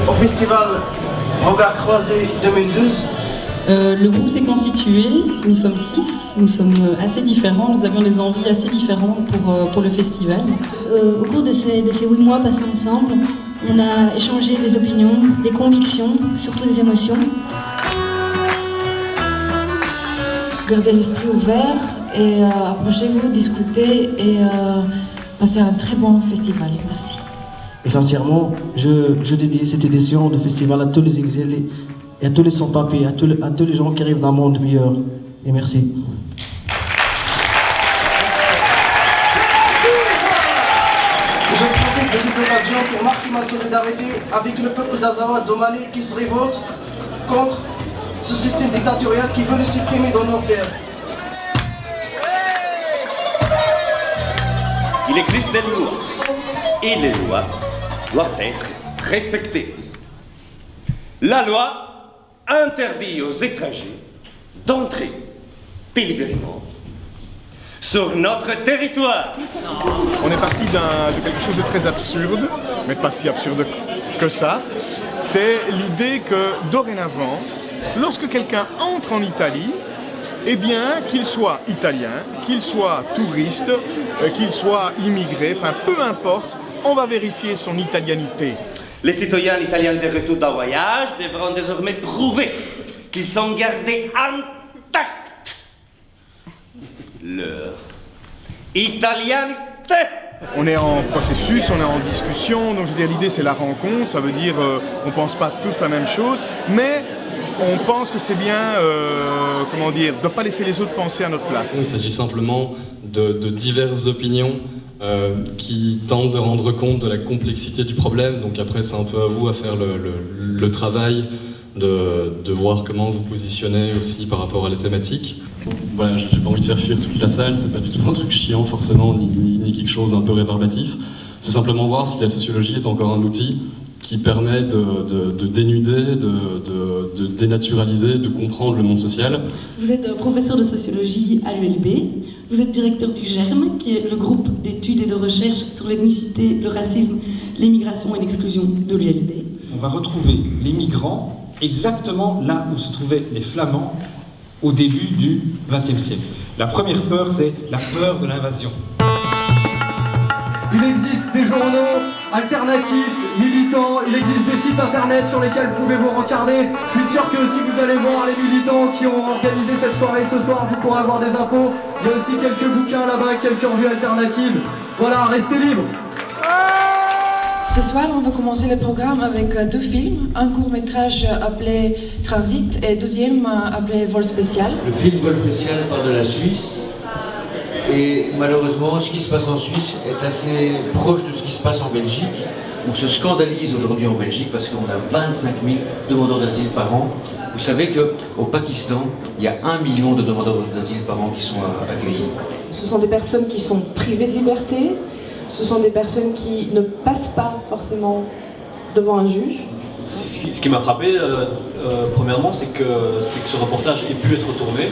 au festival Regard Croisé 2012. Le groupe s'est constitué, nous sommes 6, nous sommes assez différents, nous avions des envies assez différentes pour le festival. Au cours de ces 8 mois passés ensemble, on a échangé des opinions, des convictions, surtout des émotions. Gardez l'esprit ouvert et approchez-vous, discutez et passez un très bon festival. Merci. Et sincèrement, je dédie cette édition de festival à tous les exilés et à tous les sans-papiers, à tous les gens qui arrivent d'un monde meilleur. Et merci. Je profite de cette occasion pour marquer ma solidarité avec le peuple d'Azawad au Mali qui se révolte contre ce système dictatorial qui veut le supprimer dans nos terres. Il existe des lois et les lois doivent être respectées. La loi interdit aux étrangers d'entrer délibérément sur notre territoire. On est parti de quelque chose de très absurde, mais pas si absurde que ça. C'est l'idée que dorénavant, lorsque quelqu'un entre en Italie, eh bien, qu'il soit italien, qu'il soit touriste, qu'il soit immigré, enfin peu importe, on va vérifier son italianité. Les citoyens italiens de retour d'un voyage devront désormais prouver qu'ils sont gardés intacts leur italianité. On est en processus, on est en discussion, donc je veux dire l'idée c'est la rencontre, ça veut dire on pense pas tous la même chose, mais on pense que c'est bien, comment dire, de ne pas laisser les autres penser à notre place. Il s'agit simplement de diverses opinions qui tentent de rendre compte de la complexité du problème. Donc après, c'est un peu à vous à faire le travail de voir comment vous positionnez aussi par rapport à la thématique. Voilà, j'ai pas envie de faire fuir toute la salle, c'est pas du tout un truc chiant forcément, ni quelque chose un peu rébarbatif. C'est simplement voir si la sociologie est encore un outil qui permet de dénuder, de dénaturaliser, de comprendre le monde social. Vous êtes professeur de sociologie à l'ULB, vous êtes directeur du GERM, qui est le groupe d'études et de recherche sur l'ethnicité, le racisme, l'immigration et l'exclusion de l'ULB. On va retrouver les migrants exactement là où se trouvaient les Flamands au début du XXe siècle. La première peur, c'est la peur de l'invasion. Il existe des journaux alternatifs, militants, il existe des sites internet sur lesquels vous pouvez vous rencarder. Je suis sûr que si vous allez voir les militants qui ont organisé cette soirée ce soir, vous pourrez avoir des infos. Il y a aussi quelques bouquins là-bas, quelques revues alternatives. Voilà, restez libres. Ce soir, on va commencer le programme avec 2 films, un court-métrage appelé Transit et deuxième appelé Vol spécial. Le film Vol spécial parle de la Suisse. Et malheureusement, ce qui se passe en Suisse est assez proche de ce qui se passe en Belgique. On se scandalise aujourd'hui en Belgique parce qu'on a 25 000 demandeurs d'asile par an. Vous savez qu'au Pakistan, il y a 1 million de demandeurs d'asile par an qui sont accueillis. Ce sont des personnes qui sont privées de liberté. Ce sont des personnes qui ne passent pas forcément devant un juge. Ce qui m'a frappé, premièrement, c'est que ce reportage ait pu être tourné